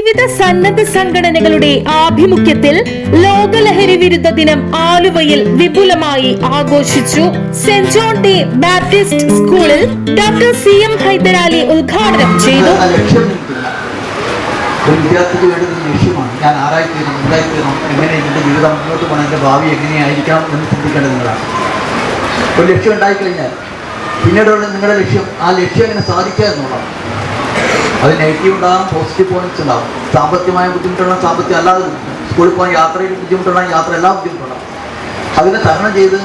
വിവിധ സന്നദ്ധ സംഘടനകളുടെ ആഭിമുഖ്യത്തിൽ ലോക ലഹരി വിരുദ്ധ ദിനം ആലുവയിൽ വിപുലമായി ആഘോഷിച്ചു. സെന്റ് ജോൺ ഡേ ബാപ്റ്റിസ്റ്റ് സ്കൂളിൽ ഡോക്ടർ CM ഹൈദരാലി ഉദ്ഘാടനം ചെയ്തു. വിദ്യാർത്ഥിക്ക് വേണ്ടി ലക്ഷ്യമാണ്. ഞാൻ ആരായിത്തീരണം, എന്തായിത്തീരണം, എങ്ങനെ എൻ്റെ ജീവിതം മുന്നോട്ട് പോകണം, എൻ്റെ ഭാവി എങ്ങനെയായിരിക്കണം എന്ന് ചിന്തിക്കേണ്ടത് നിങ്ങളാണ്. ഒരു ലക്ഷ്യം ഉണ്ടായിക്കഴിഞ്ഞാൽ പിന്നീടുള്ള നിങ്ങളുടെ ലക്ഷ്യം, ആ ലക്ഷ്യം എങ്ങനെ സാധിക്കുക എന്നുള്ളതാണ്. അത് നെഗറ്റീവ് ഉണ്ടാകും, പോസിറ്റീവ് പോയിന്റ്സ് ഉണ്ടാകും. സാമ്പത്തികമായ ബുദ്ധിമുട്ടുള്ള സാമ്പത്തികം അല്ലാതെ സ്കൂളിൽ പോകാൻ യാത്രയിൽ ബുദ്ധിമുട്ടുള്ള യാത്ര എല്ലാം ബുദ്ധിമുട്ടുണ്ടാകും. അതിനെ തരണം ചെയ്ത്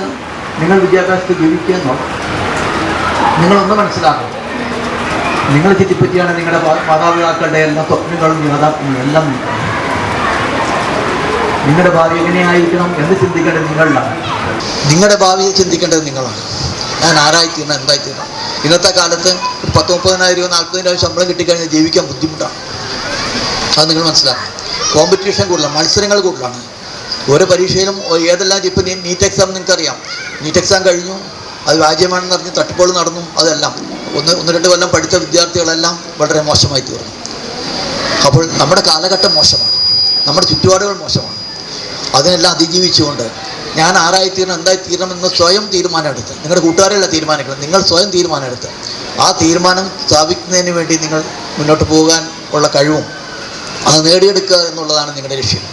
നിങ്ങൾ വിദ്യാഭ്യാസത്തിൽ ജീവിക്കുക എന്നുള്ളത് നിങ്ങളൊന്ന് മനസ്സിലാക്കണം. നിങ്ങളെ ചുറ്റിപ്പറ്റിയാണ് നിങ്ങളുടെ മാതാപിതാക്കളുടെ എല്ലാ സ്വപ്നങ്ങളും യാഥാർത്ഥ്യങ്ങളും എല്ലാം. നിങ്ങളുടെ ഭാവി എങ്ങനെയായിരിക്കണം എന്ന് ചിന്തിക്കേണ്ടത് നിങ്ങളിലാണ്. നിങ്ങളുടെ ഭാവിയെ ചിന്തിക്കേണ്ടത് നിങ്ങളാണ്. ഞാൻ ആരായിത്തീരണം, എന്തായിത്തീരണം. ഇന്നത്തെ കാലത്ത് 10,000-30,000 40,000 ശമ്പളം കിട്ടിക്കഴിഞ്ഞാൽ ജീവിക്കാൻ ബുദ്ധിമുട്ടാണ്. അത് നിങ്ങൾ മനസ്സിലാക്കണം. കോമ്പറ്റീഷൻ കൂടുതലാണ്, മത്സരങ്ങൾ കൂടുതലാണ്. ഓരോ പരീക്ഷയിലും ഏതെല്ലാം ഇപ്പോൾ നീറ്റ് എക്സാം നിങ്ങൾക്കറിയാം. നീറ്റ് എക്സാം കഴിഞ്ഞു, അത് വ്യാജ്യമാണെന്ന് അറിഞ്ഞ് തട്ടിപ്പുകൾ നടന്നു. അതെല്ലാം ഒന്ന് രണ്ട് കൊല്ലം പഠിച്ച വിദ്യാർത്ഥികളെല്ലാം വളരെ മോശമായി തീർന്നു. അപ്പോൾ നമ്മുടെ കാലഘട്ടം മോശമാണ്, നമ്മുടെ ചുറ്റുപാടുകൾ മോശമാണ്. അതിനെല്ലാം അതിജീവിച്ചുകൊണ്ട് ഞാൻ ആരായിത്തീരണം, എന്തായിത്തീരണം എന്ന് സ്വയം തീരുമാനമെടുത്ത്, നിങ്ങളുടെ കൂട്ടുകാരെല്ലാം തീരുമാനിക്കണം, നിങ്ങൾ സ്വയം തീരുമാനമെടുത്ത് ആ തീരുമാനം സ്ഥാപിക്കുന്നതിന് വേണ്ടി നിങ്ങൾ മുന്നോട്ട് പോകാൻ ഉള്ള കഴിവും അത് നേടിയെടുക്കുക എന്നുള്ളതാണ് നിങ്ങളുടെ ലക്ഷ്യം.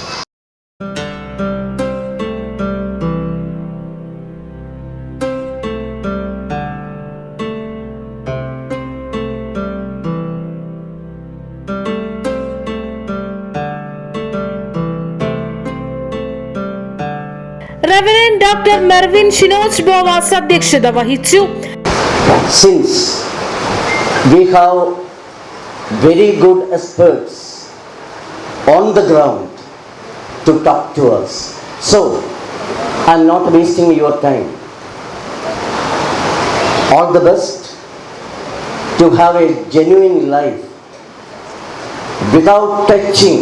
Reverend Dr. Mervin Shinoch Bovas അധ്യക്ഷത വഹിച്ചു. Since we have very good experts on the ground to talk to us, so I'm not wasting your time. All the best to have a genuine life without touching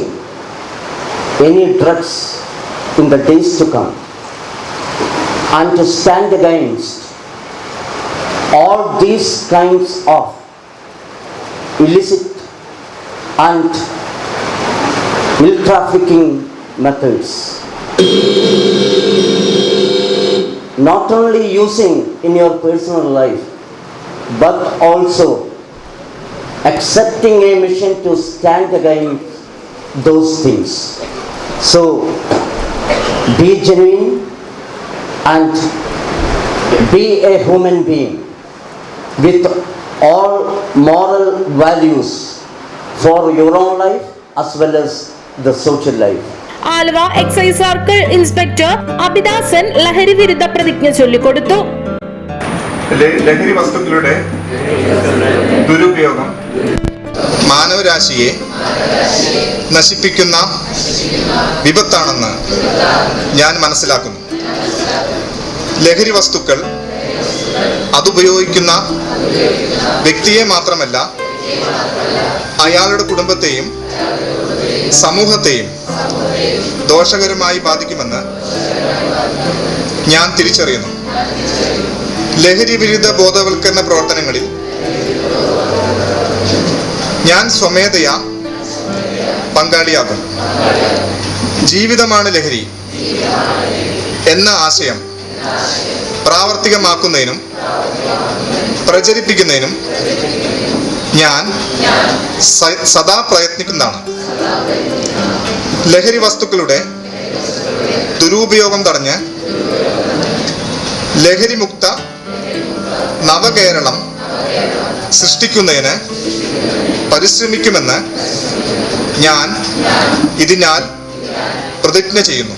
any drugs in the days to come, and to stand against all these kinds of illicit and ill trafficking methods. Not only using in your personal life, but also accepting a mission to stand against those things. So, be genuine and be a human being with all moral values for your own life as well as the social life. Aluva excise circle inspector Abhidasan ലഹരി വിരുദ്ധ പ്രതിജ്ഞ ചൊല്ലിക്കൊടുത്തു. ലഹരി വസ്തുക്കളുടെ ദുരുപയോഗം മാനവരാശിയെ നശിപ്പിക്കുന്ന വിപത്താണെന്ന് ഞാൻ മനസ്സിലാക്കുന്നു. ലഹരി വസ്തുക്കൾ അതുപയോഗിക്കുന്ന വ്യക്തിയെ മാത്രമല്ല, അയാളുടെ കുടുംബത്തെയും സമൂഹത്തെയും ദോഷകരമായി ബാധിക്കുമെന്ന് ഞാൻ തിരിച്ചറിയുന്നു. ലഹരി വിരുദ്ധ ബോധവൽക്കരണ പ്രവർത്തനങ്ങളിൽ ഞാൻ സ്വമേധയാ പങ്കാളിയാകും. ജീവിതമാണ് ലഹരി എന്ന ആശയം പ്രാവർത്തികമാക്കുന്നതിനും പ്രചരിപ്പിക്കുന്നതിനും ഞാൻ സദാ പ്രയത്നിക്കുന്നതാണ്. ലഹരി വസ്തുക്കളുടെ ദുരുപയോഗം തടഞ്ഞ് ലഹരിമുക്ത നവകേരളം സൃഷ്ടിക്കുന്നതിന് പരിശ്രമിക്കുമെന്ന് ഞാൻ ഇതിനാൽ പ്രതിജ്ഞ ചെയ്യുന്നു.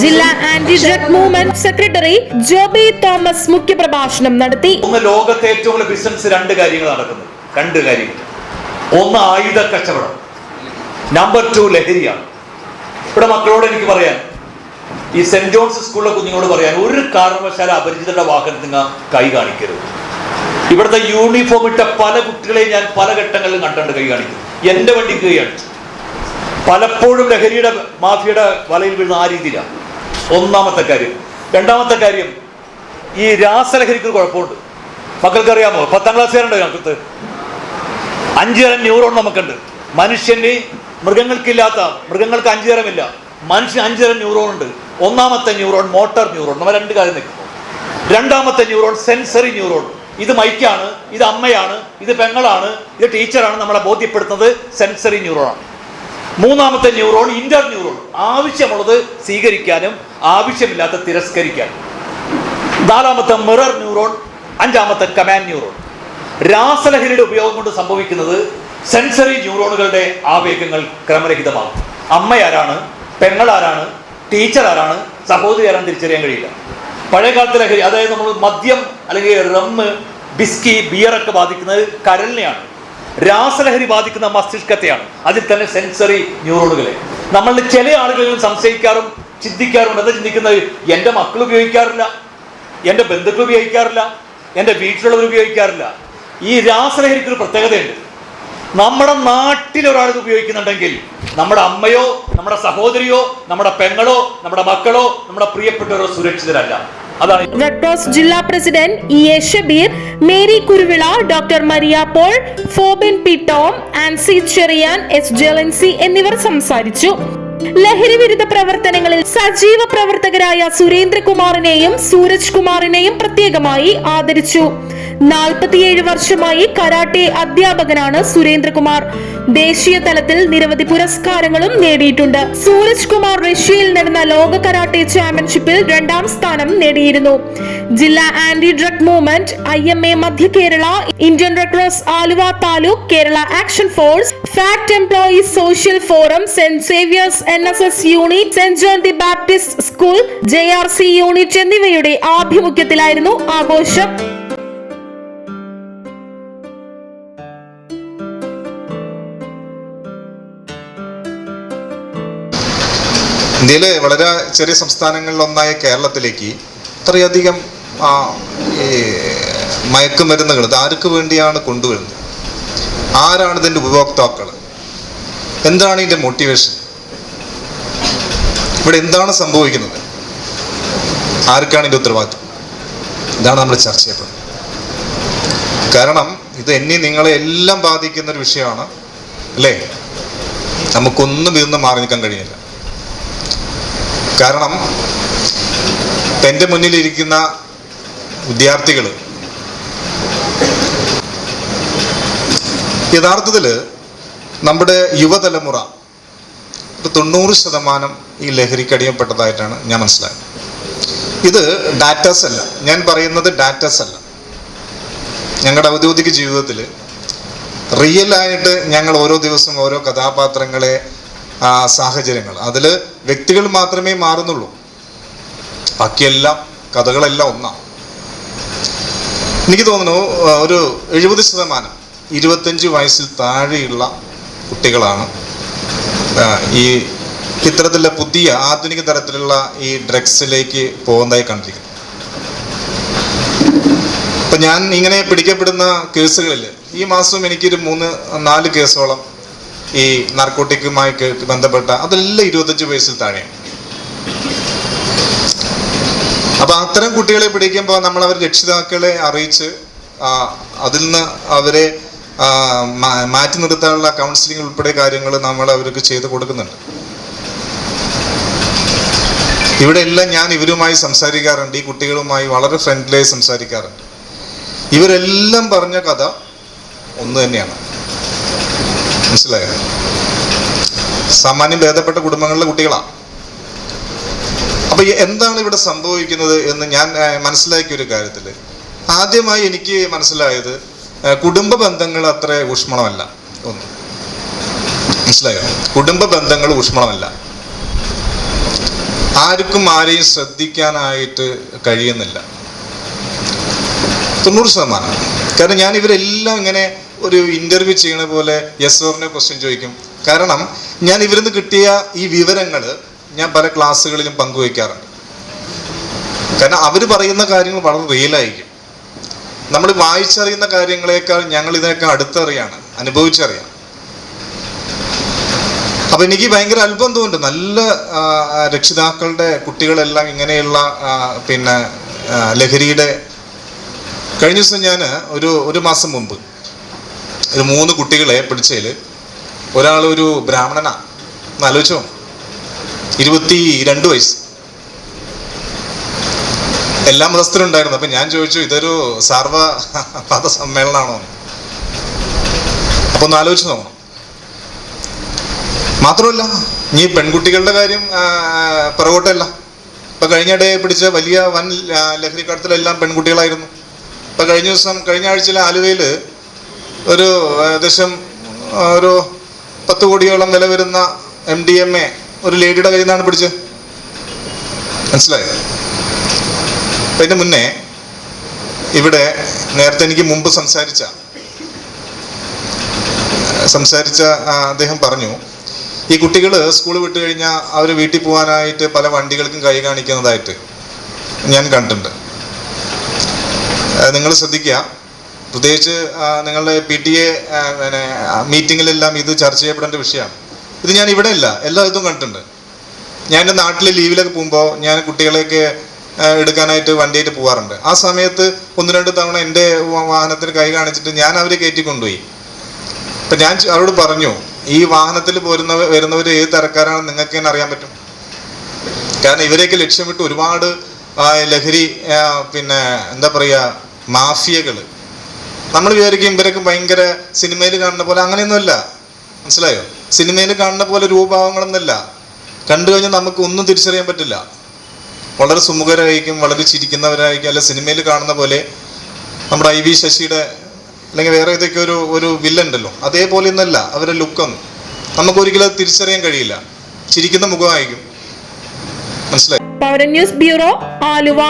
ജില്ലാ anti drug movement secretary Joby Thomas മുഖ്യപ്രഭാഷണം നടത്തി. ലോകത്തെ ഏറ്റവും വലിയ ബിസിനസ് രണ്ട് കാര്യങ്ങൾ നടക്കുന്നത്. ഒന്ന് ആയുധ കച്ചവടം, നമ്പർ 2 ലഹരിയാണ്. ഇവിടെ മക്കളോട് എനിക്ക് പറയാൻ, ഈ സെന്റ് ജോൺസ് സ്കൂളിലെ കുഞ്ഞുങ്ങളോട് പറയാൻ, ഒരു കാരണവശാലും അപരിചിതരുടെ വാഹനത്തിൽ നിങ്ങൾ കൈ കാണിക്കരുത്. ഇവിടുത്തെ യൂണിഫോം ഇട്ട പല കുട്ടികളെയും ഞാൻ പല ഘട്ടങ്ങളിലും കണ്ടുകൊണ്ട് കൈ കാണിക്കും. എൻ്റെ വണ്ടിക്ക് കൈ കാണിച്ചു. പലപ്പോഴും ലഹരിയുടെ മാഫിയയുടെ വലയിൽ വീഴുന്ന ആ രീതിയിലാണ്. ഒന്നാമത്തെ കാര്യം. രണ്ടാമത്തെ കാര്യം, ഈ രാസലഹരിക്ക് ഒരു കുഴപ്പമുണ്ട്. മക്കൾക്കറിയാമോ? 10ാം ക്ലാസ്സുകാരുണ്ട് ഞങ്ങൾക്ക് 5 തരം ന്യൂറോൺ നമുക്കുണ്ട്. മനുഷ്യന് മൃഗങ്ങൾക്ക് 5 തരമില്ല, മനുഷ്യന് 5 തരം ന്യൂറോൺ ഉണ്ട്. ഒന്നാമത്തെ ന്യൂറോൺ മോട്ടോർ ന്യൂറോൺ, നമ്മൾ 2 കാര്യം നിൽക്കുന്നു. രണ്ടാമത്തെ ന്യൂറോൺ സെൻസറി ന്യൂറോൺ, ഇത് മൈക്കാണ്, ഇത് അമ്മയാണ്, ഇത് പെങ്ങളാണ്, ഇത് ടീച്ചറാണ് നമ്മളെ ബോധ്യപ്പെടുത്തുന്നത് സെൻസറി ന്യൂറോണാണ്. മൂന്നാമത്തെ ന്യൂറോൺ ഇന്റർ ന്യൂറോൺ, ആവശ്യമുള്ളത് സ്വീകരിക്കാനും ആവശ്യമില്ലാത്ത തിരസ്കരിക്കാനും. നാലാമത്തെ മിറർ ന്യൂറോൺ, അഞ്ചാമത്തെ കമാൻഡ് ന്യൂറോൺ. രാസലഹരിയുടെ ഉപയോഗം കൊണ്ട് സംഭവിക്കുന്നത് സെൻസറി ന്യൂറോണുകളുടെ ആവേഗങ്ങൾ ക്രമരഹിതമാകും. അമ്മയാരാണ്, പെങ്ങളാരാണ്, ടീച്ചർ ആരാണ്, സഹോദരി ആരാണ് തിരിച്ചറിയാൻ കഴിയില്ല. പഴയകാലത്തെ ലഹരി, അതായത് നമ്മൾ മദ്യം അല്ലെങ്കിൽ റമ്മ്, ബിസ്കി, ബിയറൊക്കെ ബാധിക്കുന്നത് കരളിനെയാണ്. രാസലഹരി ബാധിക്കുന്ന മസ്തിഷ്കത്തെയാണ്, അതിൽ തന്നെ സെൻസറി ന്യൂറോണുകളെ. നമ്മളിൽ ചില ആളുകളിലും സംശയിക്കാറും ചിന്തിക്കാറുണ്ട്. എന്താ ചിന്തിക്കുന്നത്? എൻ്റെ മക്കൾ ഉപയോഗിക്കാറില്ല, എൻ്റെ ബന്ധുക്കൾ ഉപയോഗിക്കാറില്ല, എൻ്റെ വീട്ടിലുള്ളവർ ഉപയോഗിക്കാറില്ല. ഈ രാസലഹരിക്കൊരു പ്രത്യേകതയുണ്ട്. നമ്മുടെ നാട്ടിൽ ഒരാൾ ഇത് ഉപയോഗിക്കുന്നുണ്ടെങ്കിൽ നമ്മുടെ അമ്മയോ നമ്മുടെ സഹോദരിയോ നമ്മുടെ പെങ്ങളോ നമ്മുടെ മക്കളോ നമ്മുടെ പ്രിയപ്പെട്ടവരോ സുരക്ഷിതരല്ല. അതാണ് റെഡ് ക്രോസ് ജില്ലാ president E.A. Shabeer, Mary Kuruvila, doctor Maria Paul, Fobin P Tom, Ancy Cheriyan, S Jelancy എന്നിവർ സംസാരിച്ചു. ലഹരി വിരുദ്ധ പ്രവർത്തനങ്ങളിൽ സജീവ പ്രവർത്തകരായ സുരേന്ദ്രകുമാറിനെയും സൂരജ് കുമാറിനെയും പ്രത്യേകമായി ആദരിച്ചു. 47 വർഷമായി കരാട്ടെ അധ്യാപകനാണ് സുരേന്ദ്രകുമാർ. ദേശീയ തലത്തിൽ നിരവധി പുരസ്കാരങ്ങളും നേടിയിട്ടുണ്ട്. സൂരജ് കുമാർ റഷ്യയിൽ നടന്ന ലോക കരാട്ടെ ചാമ്പ്യൻഷിപ്പിൽ 2ാം സ്ഥാനം നേടിയിരുന്നു. ജില്ലാ ആന്റി ഡ്രഗ് മൂവ്മെന്റ്, IMA മധ്യ Kerala, Indian red cross Aluva taluk, Kerala action force, fact employees social forum, saint Xavier's NSS unit, saint John the Baptist school, JRC unit എന്നിവയുടെ ആഭിമുഖ്യത്തിലായിരുന്നു ആഘോഷം. ഇന്ത്യയിലെ വളരെ ചെറിയ സംസ്ഥാനങ്ങളിലൊന്നായ കേരളത്തിലേക്ക് ഇത്രയധികം ഈ മയക്കുമരുന്നുകൾ ഇത് ആർക്ക് വേണ്ടിയാണ് കൊണ്ടുവരുന്നത്? ആരാണ് ഇതിൻ്റെ ഉപഭോക്താക്കൾ? എന്താണ് ഇതിൻ്റെ മോട്ടിവേഷൻ? ഇവിടെ എന്താണ് സംഭവിക്കുന്നത്? ആർക്കാണ് ഇതിൻ്റെ ഉത്തരവാദിത്വം? ഇതാണ് നമ്മൾ ചർച്ച ചെയ്യപ്പെടുന്നത്. കാരണം ഇത് നിങ്ങളെ എല്ലാം ബാധിക്കുന്ന ഒരു വിഷയമാണ്, അല്ലേ? നമുക്കൊന്നും ഇതിൽ നിന്ന് മാറി നിൽക്കാൻ കഴിയില്ല. കാരണം എൻ്റെ മുന്നിലിരിക്കുന്ന വിദ്യാർത്ഥികൾ യഥാർത്ഥത്തിൽ നമ്മുടെ യുവതലമുറ 90% ഈ ലഹരിക്കടിയപ്പെട്ടതായിട്ടാണ് ഞാൻ മനസ്സിലായത്. ഇത് ഡാറ്റാസ് അല്ല, ഞാൻ പറയുന്നത് ഡാറ്റാസ് അല്ല. ഞങ്ങളുടെ ഔദ്യോഗിക ജീവിതത്തിൽ റിയലായിട്ട് ഞങ്ങൾ ഓരോ ദിവസവും ഓരോ കഥാപാത്രങ്ങളെ, സാഹചര്യങ്ങൾ, അതിൽ വ്യക്തികൾ മാത്രമേ മാറുന്നുള്ളൂ, ബാക്കിയെല്ലാം കഥകളെല്ലാം ഒന്നാണ്. എനിക്ക് തോന്നുന്നു ഒരു 70% 25 വയസ്സിൽ താഴെയുള്ള കുട്ടികളാണ് ഈ ഇത്തരത്തിലുള്ള പുതിയ ആധുനിക തരത്തിലുള്ള ഈ ഡ്രഗ്സിലേക്ക് പോകുന്നതായി കണ്ടിരിക്കുന്നത്. ഇപ്പം ഞാൻ ഇങ്ങനെ പിടിക്കപ്പെടുന്ന കേസുകളിൽ ഈ മാസം എനിക്കൊരു 3-4 കേസോളം ഈ നാർക്കോട്ടിക്കുമായി ബന്ധപ്പെട്ട, അതെല്ലാം 25 വയസ്സിൽ താഴെയാണ്. അപ്പം അത്തരം കുട്ടികളെ പിടിക്കുമ്പോൾ നമ്മൾ അവർ രക്ഷിതാക്കളെ അറിയിച്ച് അതിൽ നിന്ന് അവരെ മാറ്റി നിർത്താനുള്ള കൗൺസിലിംഗ് ഉൾപ്പെടെ കാര്യങ്ങൾ നമ്മൾ അവർക്ക് ചെയ്ത് കൊടുക്കുന്നുണ്ട്. ഇവിടെ എല്ലാം ഞാൻ ഇവരുമായി സംസാരിക്കാറുണ്ട്, ഈ കുട്ടികളുമായി വളരെ ഫ്രണ്ട്ലിയായി സംസാരിക്കാറുണ്ട്. ഇവരെല്ലാം പറഞ്ഞ കഥ ഒന്ന് തന്നെയാണ്. മനസ്സിലായോ? സാമാന്യം ഭേദപ്പെട്ട കുടുംബങ്ങളിലെ കുട്ടികളാണ്. അപ്പൊ എന്താണ് ഇവിടെ സംഭവിക്കുന്നത് എന്ന് ഞാൻ മനസ്സിലാക്കിയ ഒരു കാര്യത്തിൽ ആദ്യമായി എനിക്ക് മനസ്സിലായത് കുടുംബ ബന്ധങ്ങൾ അത്ര ഊഷ്മളമല്ല. ഒന്ന് മനസ്സിലായോ? കുടുംബ ബന്ധങ്ങൾ ഊഷ്മളമല്ല. ആർക്കും ആരെയും ശ്രദ്ധിക്കാനായിട്ട് കഴിയുന്നില്ല 90%. കാരണം ഞാൻ ഇവരെല്ലാം ഇങ്ങനെ ഒരു ഇന്റർവ്യൂ ചെയ്യണ പോലെ യെസ് ഓർ നോ ക്വസ്റ്റ്യൻ ചോദിക്കും. കാരണം ഞാൻ ഇവരിന്ന് കിട്ടിയ ഈ വിവരങ്ങൾ ഞാൻ പല ക്ലാസ്സുകളിലും പങ്കുവയ്ക്കാറുണ്ട്. കാരണം അവർ പറയുന്ന കാര്യങ്ങൾ വളരെ റിയലായിരിക്കും. നമ്മൾ വായിച്ചറിയുന്ന കാര്യങ്ങളെക്കാൾ ഞങ്ങൾ ഇതിനൊക്കെ അടുത്തറിയാണ്, അനുഭവിച്ചറിയാം. അപ്പൊ എനിക്ക് ഭയങ്കര അത്ഭുതം തോന്നുന്നുണ്ട്. നല്ല രക്ഷിതാക്കളുടെ കുട്ടികളെല്ലാം ഇങ്ങനെയുള്ള പിന്നെ ലഹരിയുടെ. കഴിഞ്ഞ ദിവസം ഞാൻ ഒരു മാസം മുമ്പ് ഒരു 3 കുട്ടികളെ പിടിച്ചതിൽ ഒരാൾ ഒരു ബ്രാഹ്മണനാ, ആലോചിച്ചോ, 22 വയസ്സ്. എല്ലാ മതസ്ഥരുണ്ടായിരുന്നു. അപ്പൊ ഞാൻ ചോദിച്ചു, ഇതൊരു സർവ മത സമ്മേളനമാണോ? അപ്പൊ ഒന്ന് ആലോചിച്ച് നോക്കണം. മാത്രമല്ല, ഈ പെൺകുട്ടികളുടെ കാര്യം പുറകോട്ടല്ല. ഇപ്പൊ കഴിഞ്ഞിടെ പിടിച്ച വലിയ വൻ ലഹരി കടത്തിലെല്ലാം പെൺകുട്ടികളായിരുന്നു. ഇപ്പൊ കഴിഞ്ഞ ആഴ്ചയിൽ ആലുവയിൽ ഒരു ഏകദേശം ഒരു 10 കോടിയോളം വില വരുന്ന MDMA ഒരു ലേഡിയുടെ കയ്യിൽ നിന്നാണ് പിടിച്ചത്. മനസ്സിലായോ? അപ്പൊ ഇതിന് മുന്നേ ഇവിടെ നേരത്തെ എനിക്ക് മുമ്പ് സംസാരിച്ച അദ്ദേഹം പറഞ്ഞു, ഈ കുട്ടികൾ സ്കൂൾ വിട്ട് കഴിഞ്ഞാൽ അവർ വീട്ടിൽ പോകാനായിട്ട് പല വണ്ടികൾക്കും കൈ കാണിക്കുന്നതായിട്ട് ഞാൻ കണ്ടിട്ടുണ്ട്. നിങ്ങൾ ശ്രദ്ധിക്കുക, പ്രത്യേകിച്ച് നിങ്ങളുടെ PTA മീറ്റിങ്ങിലെല്ലാം ഇത് ചർച്ച ചെയ്യപ്പെടേണ്ട വിഷയമാണ്. ഇത് ഞാൻ ഇവിടെ അല്ല, എല്ലാ ഇതും കണ്ടിട്ടുണ്ട്. ഞാൻ എൻ്റെ നാട്ടിൽ ലീവിലൊക്കെ പോകുമ്പോൾ ഞാൻ കുട്ടികളെയൊക്കെ എടുക്കാനായിട്ട് വണ്ടിയായിട്ട് പോകാറുണ്ട്. ആ സമയത്ത് 1-2 തവണ എൻ്റെ വാഹനത്തിന് കൈ കാണിച്ചിട്ട് ഞാൻ അവരെ കയറ്റി കൊണ്ടുപോയി. അപ്പം ഞാൻ അവരോട് പറഞ്ഞു, ഈ വാഹനത്തിൽ വരുന്നവർ ഏത് തരക്കാരാണെന്ന് നിങ്ങൾക്ക് തന്നെ അറിയാൻ പറ്റും. കാരണം ഇവരെയൊക്കെ ലക്ഷ്യമിട്ട് ഒരുപാട് ലഹരി എന്താ പറയുക മാഫിയകൾ. നമ്മൾ വിചാരിക്കും ഇവരൊക്കെ ഭയങ്കര സിനിമയിൽ കാണുന്ന പോലെ, അങ്ങനെയൊന്നുമല്ല. മനസ്സിലായോ? സിനിമയിൽ കാണുന്ന പോലെ രൂപഭാവങ്ങളൊന്നുമല്ല. കണ്ടു കഴിഞ്ഞാൽ നമുക്ക് ഒന്നും തിരിച്ചറിയാൻ പറ്റില്ല. വളരെ സുമുഖരായിരിക്കും, വളരെ ചിരിക്കുന്നവരായിരിക്കും. അല്ല സിനിമയിൽ കാണുന്ന പോലെ നമ്മുടെ IV ശശിയുടെ അല്ലെങ്കിൽ വേറെ ഏതൊക്കെ ഒരു വില്ലനുണ്ടല്ലോ, അതേപോലെ ഒന്നല്ല അവരുടെ ലുക്കൊന്നും. നമുക്കൊരിക്കലും തിരിച്ചറിയാൻ കഴിയില്ല. ചിരിക്കുന്ന മുഖമായിരിക്കും. മനസ്സിലായി? പൗരൻ news bureau, Aluva.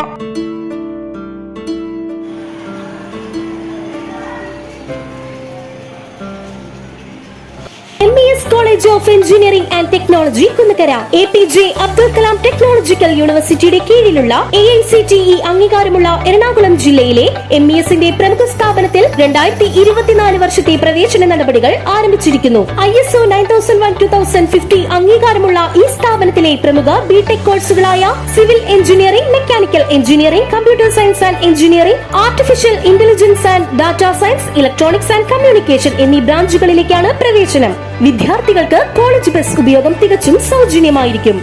MES college of engineering and technology Kunnakkara, APJ Abdul Kalam technological യൂണിവേഴ്സിറ്റിയുടെ കീഴിലുള്ള AICTE അംഗീകാരമുള്ള എറണാകുളം ജില്ലയിലെ MESന്റെ പ്രമുഖ സ്ഥാപനത്തിൽ 2024 വർഷത്തെ പ്രവേശന നടപടികൾ ആരംഭിച്ചിരിക്കുന്നു. ISO 9001:2050 അംഗീകാരമുള്ള ഈ സ്ഥാപനത്തിലെ പ്രമുഖ BTech കോഴ്സുകളായ civil engineering, mechanical engineering, computer science and engineering, artificial intelligence and data science, electronics and communication എന്നീ ബ്രാഞ്ചുകളിലേക്കാണ് പ്രവേശനം. വിദ്യാർത്ഥികൾക്ക് കോളേജ് ബസ് ഉപയോഗം തികച്ചും സൗജന്യമായിരിക്കും.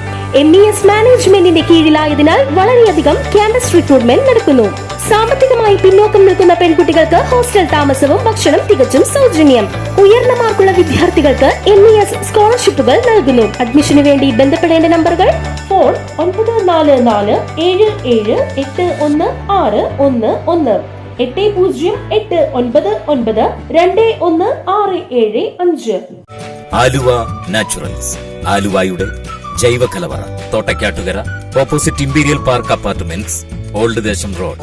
MES മാനേജ്മെന്റിന്റെ കീഴിലായതിനാൽ വളരെയധികം ക്യാമ്പസ് റിക്രൂട്ട്മെന്റ് നടക്കുന്നു. സാമ്പത്തികമായി പിന്നോക്കം നിൽക്കുന്ന പെൺകുട്ടികൾക്ക് ഹോസ്റ്റൽ താമസവും ഭക്ഷണം തികച്ചും സൗജന്യം. ഉയർന്ന മാർക്കുള്ള വിദ്യാർത്ഥികൾക്ക് MES സ്കോളർഷിപ്പുകൾ നൽകുന്നു. അഡ്മിഷന് വേണ്ടി ബന്ധപ്പെടേണ്ട നമ്പറുകൾ: ഫോൺ 9444781611, 8089921675. ആലുവ നാച്ചുറൽസ്, ആലുവയുടെ ജൈവ കലവറ, Thottakkattukara, Opposite Imperial Park Apartments, Old Desam Road.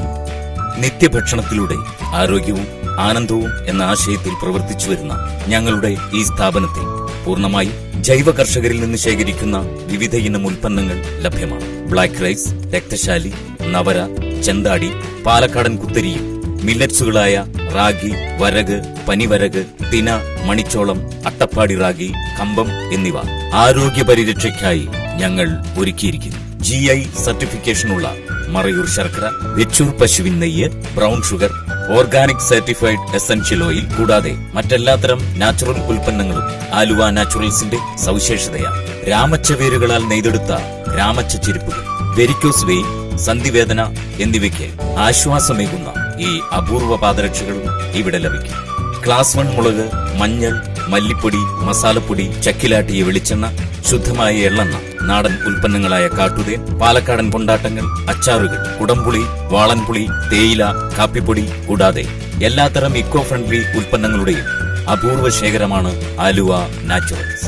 നിത്യഭക്ഷണത്തിലൂടെ ആരോഗ്യവും ആനന്ദവും എന്ന ആശയത്തിൽ പ്രവർത്തിച്ചു വരുന്ന ഞങ്ങളുടെ ഈ സ്ഥാപനത്തിൽ പൂർണ്ണമായി ജൈവ കർഷകരിൽ നിന്ന് ശേഖരിക്കുന്ന വിവിധ ഇനം ഉൽപ്പന്നങ്ങൾ ലഭ്യമാണ്. ബ്ലാക്ക് റൈസ്, രക്തശാലി, നവര, ചെന്താടി, പാലക്കാടൻ കുത്തരിയും മില്ലറ്റ്സുകളായ റാഗി, വരക്, പനിവരക്, തിന, മണിച്ചോളം, അട്ടപ്പാടി റാഗി, കമ്പം എന്നിവ ആരോഗ്യ പരിരക്ഷയ്ക്കായി ഞങ്ങൾ ഒരുക്കിയിരിക്കുന്നു. GI സർട്ടിഫിക്കേഷനുള്ള മറയൂർ ശർക്കര, വെച്ചൂർ പശുവിൻ നെയ്യ്, brown sugar, organic certified essential oil കൂടാതെ മറ്റെല്ലാത്തരം നാച്ചുറൽ ഉൽപ്പന്നങ്ങളും ആലുവ നാച്ചുറൽസിന്റെ സവിശേഷതയാണ്. രാമച്ച വേരുകളാൽ നെയ്തെടുത്ത രാമച്ച ചെരുപ്പുകൾ, വെരിക്കോസ് വെയിൻ, സന്ധിവേദന എന്നിവയ്ക്ക് ആശ്വാസമേകുന്ന ഈ അപൂർവ പാദരക്ഷകളും ഇവിടെ ലഭിക്കും. ക്ലാസ് 1 മുളക്, മഞ്ഞൾ, മല്ലിപ്പൊടി, മസാലപ്പൊടി, ചക്കിലാട്ടിയ വെളിച്ചെണ്ണ, ശുദ്ധമായ എള്ളെണ്ണ, നാടൻ ഉൽപ്പന്നങ്ങളായ കാട്ടുതേൻ, പാലക്കാടൻ കൊണ്ടാട്ടങ്ങൾ, അച്ചാറുകൾ, കുടംപുളി, വാളൻപുളി, തേയില, കാപ്പിപ്പൊടി കൂടാതെ എല്ലാത്തരം ഇക്കോ ഫ്രണ്ട്ലി ഉൽപ്പന്നങ്ങളുടെയും അപൂർവ ശേഖരമാണ് ആലുവ നാച്ചുറൽസ്.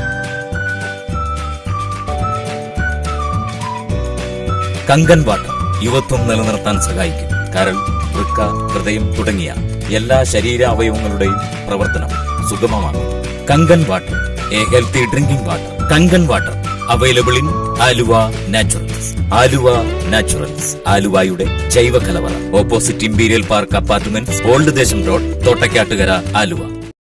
കങ്കൻ വാട്ടർ യുവത്വം നിലനിർത്താൻ സഹായിക്കും. കരൾ, വൃക്ക, ഹൃദയം തുടങ്ങിയ എല്ലാ ശരീരാവയവങ്ങളുടെയും പ്രവർത്തനം സുഗമമാണ്. Kangen water, a healthy drinking water. Kangen water available in Aluva Naturals. Aluva Naturals, ആലുവയുടെ ജൈവ കലവറ, Opposite Imperial Park Apartments, Old Desam Road, Thottakkattukara, Aluva.